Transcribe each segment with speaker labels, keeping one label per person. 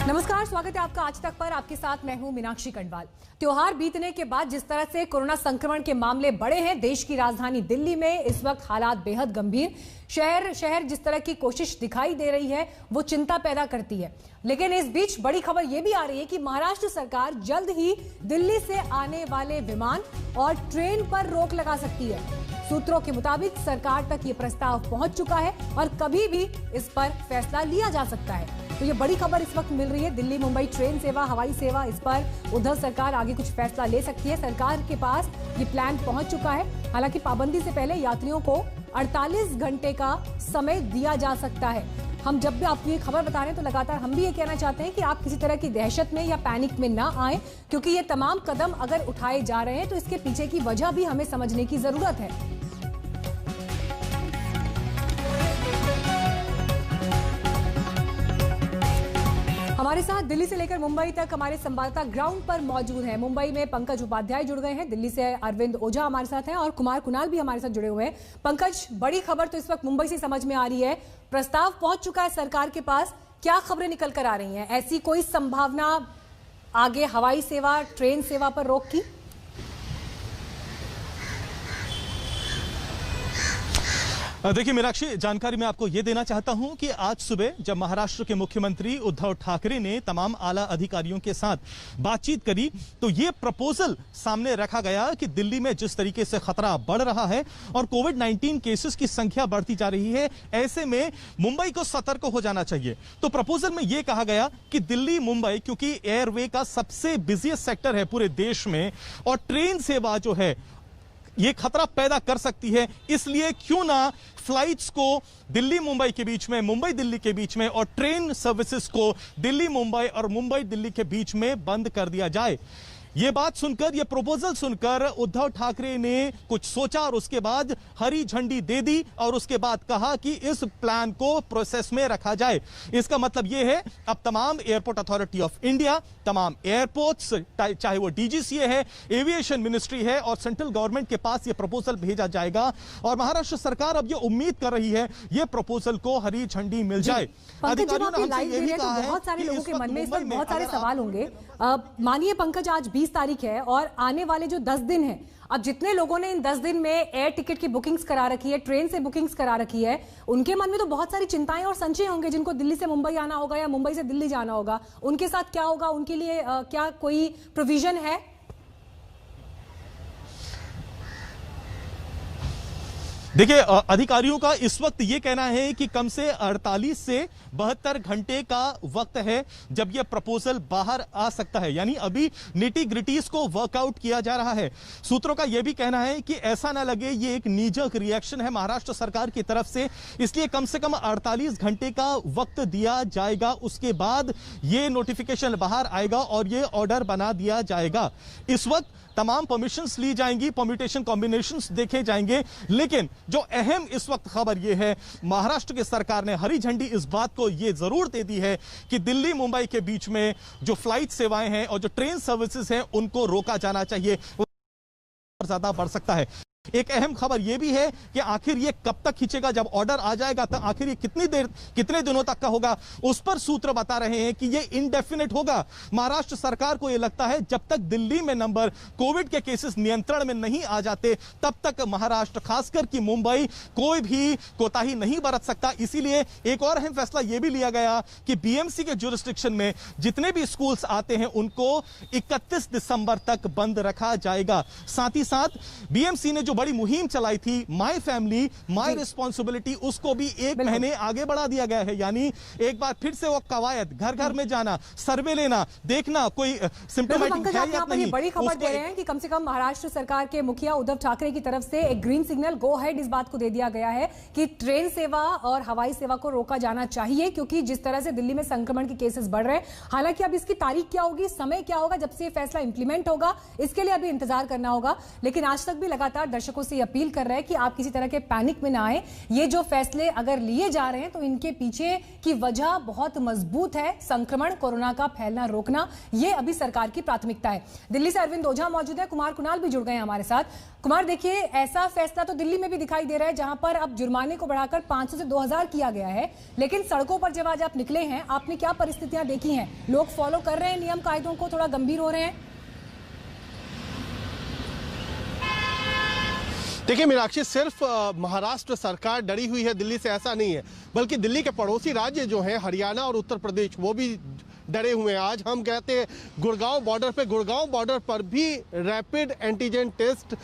Speaker 1: नमस्कार, स्वागत है आपका आज तक पर। आपके साथ मैं हूं मीनाक्षी कंडवाल। त्योहार बीतने के बाद जिस तरह से कोरोना संक्रमण के मामले बढ़े हैं देश की राजधानी दिल्ली में, इस वक्त हालात बेहद गंभीर। शहर जिस तरह की कोशिश दिखाई दे रही है वो चिंता पैदा करती है। लेकिन इस बीच बड़ी खबर यह भी आ रही है कि महाराष्ट्र सरकार जल्द ही दिल्ली से आने वाले विमान और ट्रेन पर रोक लगा सकती है। सूत्रों के मुताबिक सरकार तक ये प्रस्ताव पहुंच चुका है और कभी भी इस पर फैसला लिया जा सकता है। तो ये बड़ी खबर इस वक्त मिल रही है। दिल्ली मुंबई ट्रेन सेवा, हवाई सेवा, इस पर उद्धव सरकार आगे कुछ फैसला ले सकती है। सरकार के पास ये प्लान पहुंच चुका है। हालांकि पाबंदी से पहले यात्रियों को 48 घंटे का समय दिया जा सकता है। हम जब भी आपको ये खबर बता रहे हैं तो लगातार हम भी ये कहना चाहते हैं कि आप किसी तरह की दहशत में या पैनिक में ना आए, क्योंकि ये तमाम कदम अगर उठाए जा रहे हैं तो इसके पीछे की वजह भी हमें समझने की जरूरत है। हमारे साथ दिल्ली से लेकर मुंबई तक हमारे संवाददाता ग्राउंड पर मौजूद हैं। मुंबई में पंकज उपाध्याय जुड़ गए हैं, दिल्ली से अरविंद ओझा हमारे साथ हैं और कुमार कुणाल भी हमारे साथ जुड़े हुए हैं। पंकज, बड़ी खबर तो इस वक्त मुंबई से समझ में आ रही है, प्रस्ताव पहुंच चुका है सरकार के पास। क्या खबरें निकल कर आ रही हैं? ऐसी कोई संभावना आगे हवाई सेवा, ट्रेन सेवा पर रोक की?
Speaker 2: देखिए मीनाक्षी, जानकारी मैं आपको यह देना चाहता हूं कि आज सुबह जब महाराष्ट्र के मुख्यमंत्री उद्धव ठाकरे ने तमाम आला अधिकारियों के साथ बातचीत करी तो यह प्रपोजल सामने रखा गया कि दिल्ली में जिस तरीके से खतरा बढ़ रहा है और कोविड-19 केसेस की संख्या बढ़ती जा रही है, ऐसे में मुंबई को सतर्क हो जाना चाहिए। तो प्रपोजल में यह कहा गया कि दिल्ली मुंबई, क्योंकि एयरवे का सबसे बिजिएस्ट सेक्टर है पूरे देश में और ट्रेन सेवा जो है ये खतरा पैदा कर सकती है, इसलिए क्यों ना फ्लाइट्स को दिल्ली मुंबई के बीच में, मुंबई दिल्ली के बीच में और ट्रेन सर्विसेज को दिल्ली मुंबई और मुंबई दिल्ली के बीच में बंद कर दिया जाए। ये बात सुनकर, ये प्रपोजल सुनकर उद्धव ठाकरे ने कुछ सोचा और उसके बाद हरी झंडी दे दी और उसके बाद कहा कि इस प्लान को प्रोसेस में रखा जाए। इसका मतलब यह है अब तमाम एयरपोर्ट अथॉरिटी ऑफ इंडिया, तमाम एयरपोर्ट्स, चाहे वो डीजीसीए है, एविएशन मिनिस्ट्री है और सेंट्रल गवर्नमेंट के पास यह प्रपोजल भेजा जाएगा और महाराष्ट्र सरकार अब ये उम्मीद कर रही है ये प्रपोजल को हरी झंडी मिल जाए।
Speaker 1: अधिकारियों ने हमसे ये भी कहा है, बहुत सारे लोगों के मन में इस पर बहुत सारे सवाल होंगे। मानिए पंकज, आज 20 तारीख है और आने वाले जो 10 दिन हैं, अब जितने लोगों ने इन 10 दिन में एयर टिकट की बुकिंग्स करा रखी है, ट्रेन से बुकिंग्स करा रखी है, उनके मन में तो बहुत सारी चिंताएं और संशय होंगे। जिनको दिल्ली से मुंबई आना होगा या मुंबई से दिल्ली जाना होगा, उनके साथ क्या होगा? उनके लिए क्या कोई प्रोविजन है?
Speaker 2: देखिए, अधिकारियों का इस वक्त यह कहना है कि कम से 48 से 72 घंटे का वक्त है जब यह प्रपोजल बाहर आ सकता है, यानी अभी निटी ग्रिटीज को वर्कआउट किया जा रहा है। सूत्रों का यह भी कहना है कि ऐसा ना लगे ये एक नीजक रिएक्शन है महाराष्ट्र सरकार की तरफ से, इसलिए कम से कम 48 घंटे का वक्त दिया जाएगा। उसके बाद ये नोटिफिकेशन बाहर आएगा और ये ऑर्डर बना दिया जाएगा। इस वक्त तमाम परमिशंस ली जाएंगी, परम्यूटेशन कॉम्बिनेशंस देखे जाएंगे, लेकिन जो अहम इस वक्त खबर यह है, महाराष्ट्र की सरकार ने हरी झंडी इस बात को यह जरूर दे दी है कि दिल्ली मुंबई के बीच में जो फ्लाइट सेवाएं हैं और जो ट्रेन सर्विसेज हैं उनको रोका जाना चाहिए। ज्यादा बढ़ सकता है। एक अहम खबर यह भी है कि आखिर ये कब तक खींचेगा, जब ऑर्डर आ जाएगा तो आखिर ये कितने दिनों तक का होगा, उस पर सूत्र बता रहे हैं कि ये इनडेफिनेट होगा। महाराष्ट्र सरकार को यह लगता है जब तक दिल्ली में नंबर कोविड के केसेस नियंत्रण में नहीं आ जाते तब तक महाराष्ट्र, खासकर कि मुंबई, कोई भी कोताही नहीं बरत सकता। इसीलिए एक और अहम फैसला यह भी लिया गया कि बीएमसी के जुरिस्डिक्शन में जितने भी स्कूल्स आते हैं उनको 31 दिसंबर तक बंद रखा जाएगा। साथ ही साथ बीएमसी ने जो बड़ी मुहिम चलाई थी माय फैमिली माय रिस्पॉन्सिबिलिटी, उसको भी एक महीने आगे बढ़ा दिया गया है। यानी एक बार फिर से वो कवायद, घर घर में जाना, सर्वे लेना, देखना कोई सिम्टोमेटिक है या नहीं।
Speaker 1: बड़ी खबर दे रहे हैं कि कम से कम महाराष्ट्र सरकार के मुखिया उद्धव ठाकरे की तरफ से एक ग्रीन सिग्नल, गो अहेड इस बात को दे दिया गया है कि ट्रेन सेवा और हवाई सेवा को रोका जाना चाहिए, क्योंकि जिस तरह से दिल्ली में संक्रमण के केसेस बढ़ रहे हैं। हालांकि अब इसकी तारीख क्या होगी, समय क्या होगा, जब से ये फैसला इंप्लीमेंट होगा, इसके लिए अभी इंतजार करना होगा। लेकिन आज तक भी लगातार दर्शकों से अपील कर रहे हैं कि आप किसी तरह के पैनिक में ना आए। ये जो फैसले अगर लिए जा रहे हैं तो इनके पीछे की वजह बहुत मजबूत है। संक्रमण, कोरोना का फैलना रोकना, ये अभी सरकार की प्राथमिकता है। दिल्ली से अरविंद ओझा मौजूद है, कुमार कुणाल भी जुड़ गए हैं हमारे साथ। कुमार, देखिए, ऐसा फैसला तो दिल्ली में भी दिखाई दे रहा है जहां पर अब जुर्माने को बढ़ाकर 500 से 2000 किया गया है, लेकिन सड़कों पर जब आज आप निकले हैं, आपने क्या परिस्थितियां देखी हैं? लोग फॉलो कर रहे हैं नियम कायदों को, थोड़ा गंभीर हो रहे हैं?
Speaker 3: देखिए मीनाक्षी, सिर्फ महाराष्ट्र सरकार डरी हुई है दिल्ली से, ऐसा नहीं है, बल्कि दिल्ली के पड़ोसी राज्य जो हैं हरियाणा और उत्तर प्रदेश, वो भी डरे हुए हैं। आज हम कहते हैं गुड़गांव बॉर्डर पर भी रैपिड एंटीजन टेस्ट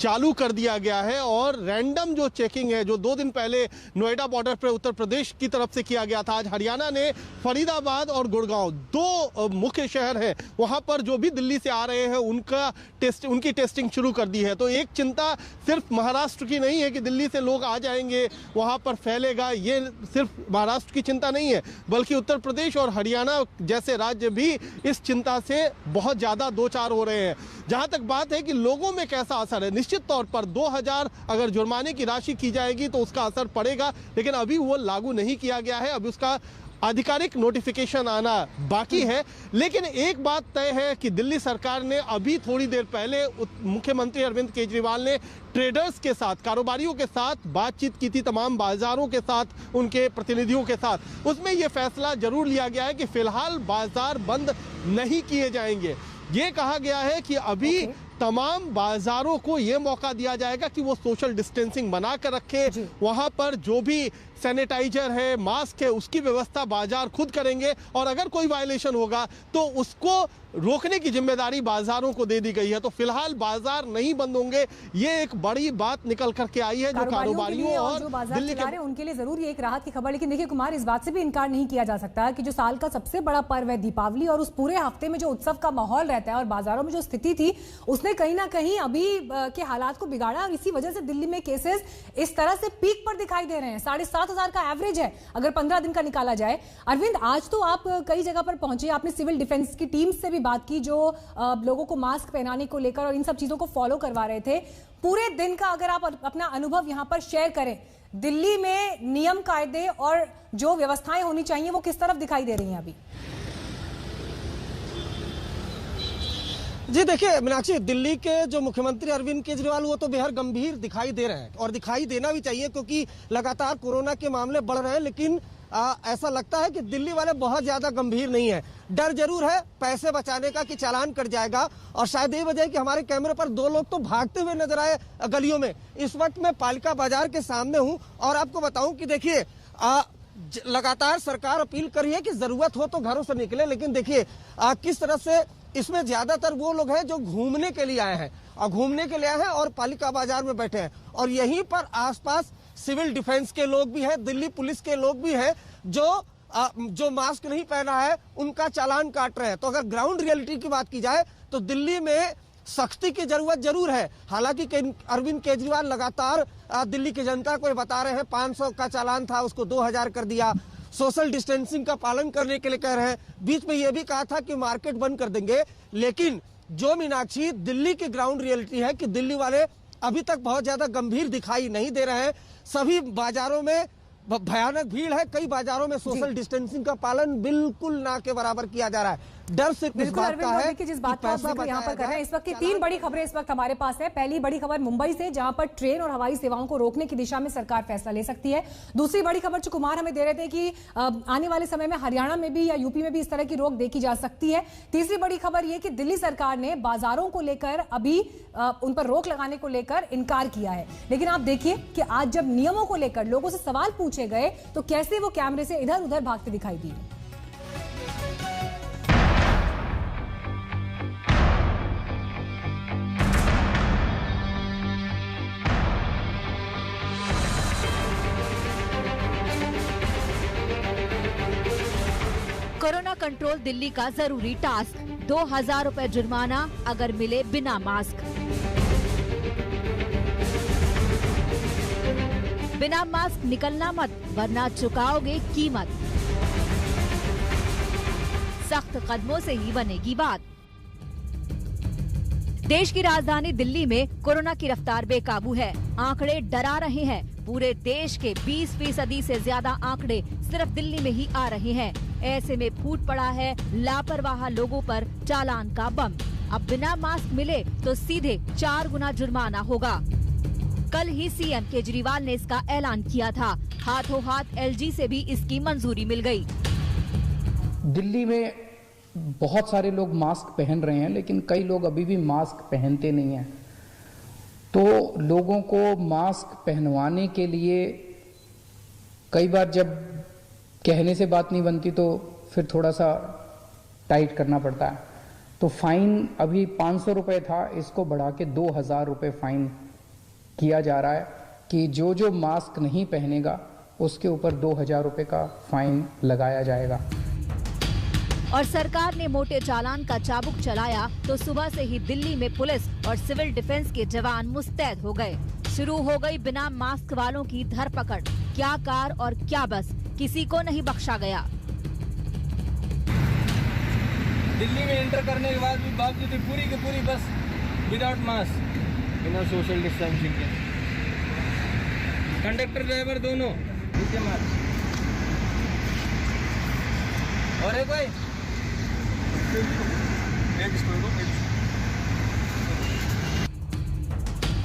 Speaker 3: चालू कर दिया गया है और रैंडम जो चेकिंग है, जो 2 दिन पहले नोएडा बॉर्डर पर उत्तर प्रदेश की तरफ से किया गया था, आज हरियाणा ने फरीदाबाद और गुड़गांव 2 मुख्य शहर हैं, वहां पर जो भी दिल्ली से आ रहे हैं उनकी टेस्टिंग शुरू कर दी है। तो एक चिंता सिर्फ महाराष्ट्र की नहीं है कि दिल्ली से लोग आ जाएंगे, वहां पर फैलेगा, ये सिर्फ महाराष्ट्र की चिंता नहीं है, बल्कि उत्तर प्रदेश और हरियाणा जैसे राज्य भी इस चिंता से बहुत ज्यादा दो चार हो रहे हैं। जहां तक बात है कि लोगों में कैसा असर है, निश्चित तौर पर 2000 अगर जुर्माने की राशि की जाएगी तो उसका असर पड़ेगा, लेकिन अभी वो लागू नहीं किया गया है, अभी उसका आधिकारिक नोटिफिकेशन आना बाकी है। लेकिन एक बात तय है कि दिल्ली सरकार ने अभी थोड़ी देर पहले मुख्यमंत्री अरविंद केजरीवाल ने ट्रेडर्स के साथ, कारोबारियों के साथ बातचीत की थी, तमाम बाजारों के साथ, उनके प्रतिनिधियों के साथ। उसमें यह फैसला जरूर लिया गया है कि फिलहाल बाजार बंद नहीं किए जाएंगे। ये कहा गया है कि अभी तमाम बाजारों को यह मौका दिया जाएगा कि वो सोशल डिस्टेंसिंग बनाकर रखे, वहां पर जो भी सैनिटाइजर है, मास्क है, उसकी व्यवस्था बाजार खुद करेंगे और अगर कोई वायलेशन होगा तो उसको रोकने की जिम्मेदारी बाजारों को दे दी गई है। तो फिलहाल बाजार नहीं बंद होंगे, ये एक बड़ी बात निकल करके आई है जो कारोबारियों और
Speaker 1: जो बाजार चला रहे हैं उनके लिए जरूर ये एक राहत की खबर। लेकिन देखिए कुमार, इस बात से भी इनकार नहीं किया जा सकता कि जो साल का सबसे बड़ा पर्व है दीपावली, और उस पूरे हफ्ते में जो उत्सव का माहौल रहता है और बाजारों में जो स्थिति थी, उसने कहीं ना कहीं अभी के हालात को बिगाड़ा और इसी वजह से दिल्ली में केसेस इस तरह से पीक पर दिखाई दे रहे हैं। 7,500 का एवरेज है अगर 15 दिन का निकाला जाए। अरविंद, आज तो आप कई जगह पर पहुंचे, आपने सिविल डिफेंस की टीम से भी बात की जो लोगों को मास्क पहनाने को लेकर और इन सब चीजों को फॉलो करवा रहे थे। पूरे दिन का अगर आप अपना अनुभव यहां पर शेयर करें, दिल्ली में नियम कायदे और जो व्यवस्थाएं होनी चाहिए वो किस तरफ दिखाई दे रही हैं अभी?
Speaker 4: जी देखिए मीनाक्षी, दिल्ली के जो मुख्यमंत्री अरविंद केजरीवाल वो तो बेहद गंभीर दिखाई दे रहे हैं और दिखाई देना भी चाहिए, क्योंकि लगातार कोरोना के मामले बढ़ रहे हैं। लेकिन ऐसा लगता है कि दिल्ली वाले बहुत ज्यादा गंभीर नहीं है। डर जरूर है पैसे बचाने का कि चालान कट जाएगा, और शायद ये वजह है कि हमारे कैमरे पर 2 लोग तो भागते हुए नजर आए गलियों में। इस वक्त मैं पालिका बाजार के सामने हूँ और आपको बताऊं कि देखिए लगातार सरकार अपील कर रही है कि जरूरत हो तो घरों से निकले, लेकिन देखिए किस तरह से इसमें ज्यादातर वो लोग हैं जो घूमने के लिए आए हैं और पालिका बाजार में बैठे हैं, और यहीं पर आसपास सिविल डिफेंस के लोग भी हैं, दिल्ली पुलिस के लोग भी हैं जो मास्क नहीं पहना है उनका चालान काट रहे हैं। तो अगर ग्राउंड रियलिटी की बात की जाए तो दिल्ली में सख्ती की जरूरत जरूर है। हालांकि अरविंद केजरीवाल लगातार दिल्ली की जनता को बता रहे हैं 500 का चालान था उसको 2000 कर दिया, सोशल डिस्टेंसिंग का पालन करने के लिए कह रहे हैं। बीच में यह भी कहा था कि मार्केट बंद कर देंगे। लेकिन जो मीनाक्षी दिल्ली की ग्राउंड रियलिटी है कि दिल्ली वाले अभी तक बहुत ज्यादा गंभीर दिखाई नहीं दे रहे हैं। सभी बाजारों में भयानक भीड़ है, कई बाजारों में सोशल डिस्टेंसिंग का पालन बिल्कुल ना के बराबर किया जा रहा है। डर सिर्फ इस बात का है कि
Speaker 1: जिस बात का आप यहाँ पर कर रहे हैं, इस वक्त की 3 बड़ी खबरें इस वक्त हमारे पास है। पहली बड़ी खबर मुंबई से, जहां पर ट्रेन और हवाई सेवाओं को रोकने की दिशा में सरकार फैसला ले सकती है। दूसरी बड़ी खबर जो कुमार हमें दे रहे थे कि आने वाले समय में हरियाणा में भी या यूपी में भी इस तरह की रोक देखी जा सकती है। तीसरी बड़ी खबर यह कि दिल्ली सरकार ने बाजारों को लेकर अभी उन पर रोक लगाने को लेकर इनकार किया है। लेकिन आप देखिए कि आज जब नियमों को लेकर लोगों से सवाल पूछे गए तो कैसे वो कैमरे से इधर उधर भागते दिखाई दिए।
Speaker 5: कोरोना कंट्रोल दिल्ली का जरूरी टास्क, 2000 रुपए जुर्माना अगर मिले बिना मास्क। बिना मास्क निकलना मत वरना चुकाओगे कीमत। सख्त कदमों से ही बनेगी बात। देश की राजधानी दिल्ली में कोरोना की रफ्तार बेकाबू है। आंकड़े डरा रहे हैं। पूरे देश के 20% से ज्यादा आंकड़े सिर्फ दिल्ली में ही आ रहे हैं। ऐसे में फूट पड़ा है लापरवाह लोगों पर चालान का बम। अब बिना मास्क मिले तो सीधे 4 गुना जुर्माना होगा। कल ही सीएम केजरीवाल ने इसका ऐलान किया था। हाथों हाथ एलजी से भी इसकी मंजूरी मिल गई।
Speaker 6: दिल्ली में बहुत सारे लोग मास्क पहन रहे हैं, लेकिन कई लोग अभी भी मास्क पहनते नहीं हैं। तो लोगों को मास्क पहनवाने के लिए कई बार जब कहने से बात नहीं बनती तो फिर थोड़ा सा टाइट करना पड़ता है। तो फाइन अभी 500 रुपये था, इसको बढ़ा के 2000 रुपये फाइन किया जा रहा है कि जो मास्क नहीं पहनेगा उसके ऊपर 2000 रुपये का फाइन लगाया जाएगा।
Speaker 5: और सरकार ने मोटे चालान का चाबुक चलाया तो सुबह से ही दिल्ली में पुलिस और सिविल डिफेंस के जवान मुस्तैद हो गए। शुरू हो गई बिना मास्क वालों की धरपकड़। क्या कार और क्या बस, किसी को नहीं बख्शा गया।
Speaker 7: दिल्ली में एंटर करने के बाद भी बावजूद पूरी की पूरी बस विदाउट मास्क, बिना सोशल डिस्टेंसिंग के। कंडक्टर ड्राइवर दोनों मास्क। और एक भाई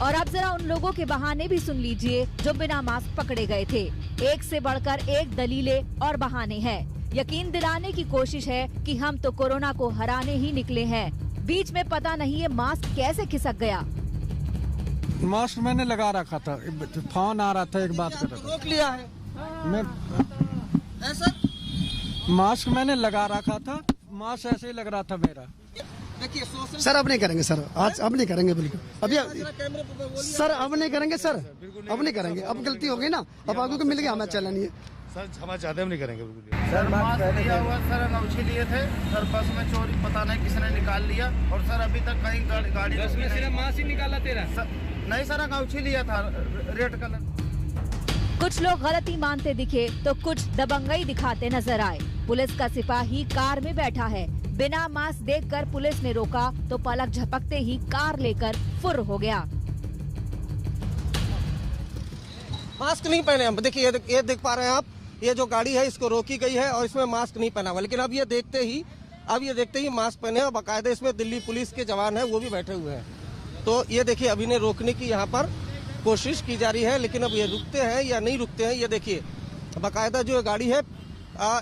Speaker 5: और अब जरा उन लोगों के बहाने भी सुन लीजिए जो बिना मास्क पकड़े गए थे। एक से बढ़कर एक दलीलें और बहाने हैं। यकीन दिलाने की कोशिश है कि हम तो कोरोना को हराने ही निकले हैं। बीच में पता नहीं ये मास्क कैसे खिसक गया।
Speaker 8: मास्क मैंने लगा रखा था, फोन आ रहा था, एक बात कर रहा था।
Speaker 4: रोक लिया है
Speaker 8: मैं
Speaker 4: ऐसा
Speaker 8: मास्क मैंने लगा रखा था, मास्क ऐसे ही लग रहा था मेरा।
Speaker 4: देखिए सोशल
Speaker 9: सर अब नहीं करेंगे सर, आज अब नहीं करेंगे, बिल्कुल अभी सर अब नहीं करेंगे सर, अब नहीं करेंगे। अब गलती हो गई ना, अब आगे को मिल गया, हमें चला नहीं है
Speaker 10: सर, हमारे चाहते हम नहीं करेंगे बिल्कुल।
Speaker 7: सर मास्क लिया हुआ सर, अंगूठी लिए थे सर, बस में चोरी पता नहीं किसने निकाल लिया। और सर अभी तक कहीं गाड़ी बस में सिर्फ मास्क ही निकाला तेरा सर, नहीं सर अंगूठी लिया था रेड कलर।
Speaker 5: कुछ लोग गलती मानते दिखे तो कुछ दबंगई दिखाते नजर आए। पुलिस का सिपाही कार में बैठा है। बिना मास्क देखकर पुलिस ने रोका तो पलक झपकते ही कार लेकर फुर हो गया।
Speaker 4: मास्क नहीं पहने हम। देखिए ये देख पा रहे हैं आप, ये जो गाड़ी है इसको रोकी गई है और इसमें मास्क नहीं पहना हुआ। लेकिन अब ये देखते ही मास्क पहने और बाकायदे इसमें दिल्ली पुलिस के जवान है वो भी बैठे हुए हैं। तो ये देखिए अभी ने रोकने की यहाँ पर कोशिश की जा रही है, लेकिन अब ये रुकते हैं या नहीं रुकते हैं। ये देखिए बाकायदा जो गाड़ी है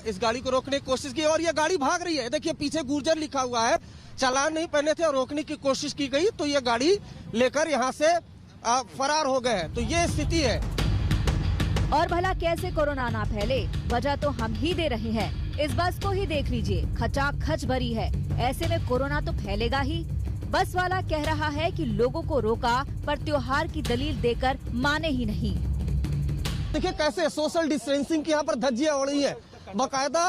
Speaker 4: इस गाड़ी को रोकने की कोशिश की और ये गाड़ी भाग रही है। देखिए पीछे गुर्जर लिखा हुआ है, चालान नहीं पहने थे और रोकने की कोशिश की गई तो ये गाड़ी लेकर यहाँ से फरार हो गए हैं। तो ये स्थिति है।
Speaker 5: और भला कैसे कोरोना ना फैले, वजह तो हम ही दे रहे हैं। इस बस को ही देख लीजिए, खचाखच भरी है। ऐसे में कोरोना तो फैलेगा ही। बस वाला कह रहा है कि लोगों को रोका पर त्योहार की दलील देकर माने ही नहीं।
Speaker 4: देखिए कैसे सोशल डिस्टेंसिंग की यहाँ पर धज्जियां उड़ी है। बाकायदा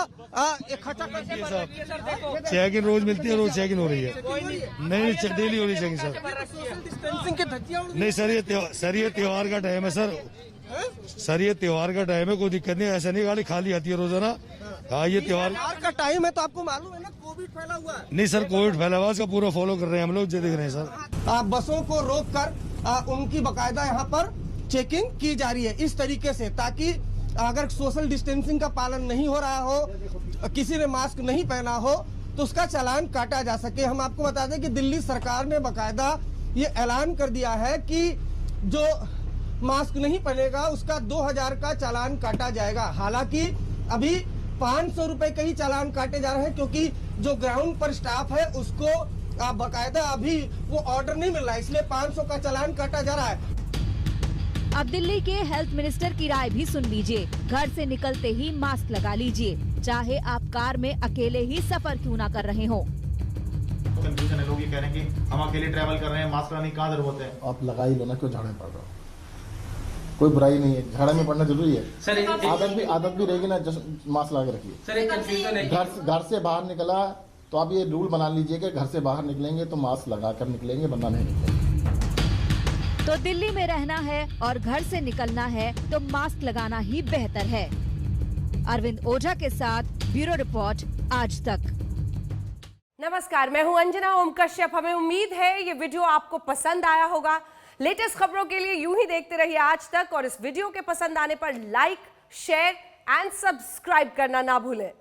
Speaker 10: चेकिंग रोज मिलती है, रोज चेकिंग हो रही है। नहीं डेली हो रही चेकिंग सर।
Speaker 4: डिस्टेंसिंग की धज्जियां
Speaker 10: नहीं सर, ये त्योहार का टाइम है सर, ये त्योहार का टाइम है, कोई दिक्कत नहीं। ऐसा नहीं गाड़ी खाली आती है रोजाना। हाँ ये त्योहार
Speaker 4: का टाइम है तो आपको मालूम है ना कोविड फैला हुआ है।
Speaker 10: नहीं सर, कोविड फैला हुआ, उसका पूरा फॉलो कर रहे हैं हम लोग, जो देख रहे हैं सर।
Speaker 4: बसों को रोककर उनकी बाकायदा यहाँ पर चेकिंग की जा रही है इस तरीके से, ताकि अगर सोशल डिस्टेंसिंग का पालन नहीं हो रहा हो, किसी ने मास्क नहीं पहना हो तो उसका चालान काटा जा सके। हम आपको बता दें कि दिल्ली सरकार ने बाकायदा ये ऐलान कर दिया है कि जो मास्क नहीं पहनेगा उसका 2000 का चालान काटा जाएगा। हालांकि अभी 500 रुपए के ही चालान काटे जा रहे हैं, क्योंकि जो ग्राउंड पर स्टाफ है उसको बाकायदा अभी वो ऑर्डर नहीं मिल रहा है, इसलिए 500 का चालान काटा जा रहा है।
Speaker 5: अब दिल्ली के हेल्थ मिनिस्टर की राय भी सुन लीजिए। घर से निकलते ही मास्क लगा लीजिए, चाहे आप कार में अकेले ही सफर क्यों ना कर रहे हो।
Speaker 11: कंफ्यूजन है, लोग ये कह रहे हैं कि हम अकेले ट्रैवल कर रहे हैं, मास्क लगाने की कहाँ जरूरत है।
Speaker 12: आप लगा ही लो ना, क्यों झाड़े पड़ रहे हो, कोई बुराई नहीं है, झाड़ा में पड़ना जरूरी है।
Speaker 7: सर
Speaker 12: आदत भी रहेगी ना, मास्क लगा के रखिए।
Speaker 7: सर एक कंफ्यूजन है,
Speaker 12: घर से बाहर निकला तो आप ये रूल बना लीजिए कि घर से बाहर निकलेंगे तो मास्क लगा कर निकलेंगे, वरना नहीं निकलेंगे।
Speaker 5: तो दिल्ली में रहना है और घर से निकलना है तो मास्क लगाना ही बेहतर है। अरविंद ओझा के साथ ब्यूरो रिपोर्ट, आज तक।
Speaker 13: नमस्कार, मैं हूं अंजना ओम कश्यप। हमें उम्मीद है ये वीडियो आपको पसंद आया होगा। लेटेस्ट खबरों के लिए यूं ही देखते रहिए आज तक, और इस वीडियो के पसंद आने पर लाइक, शेयर एंड सब्सक्राइब करना ना भूलें।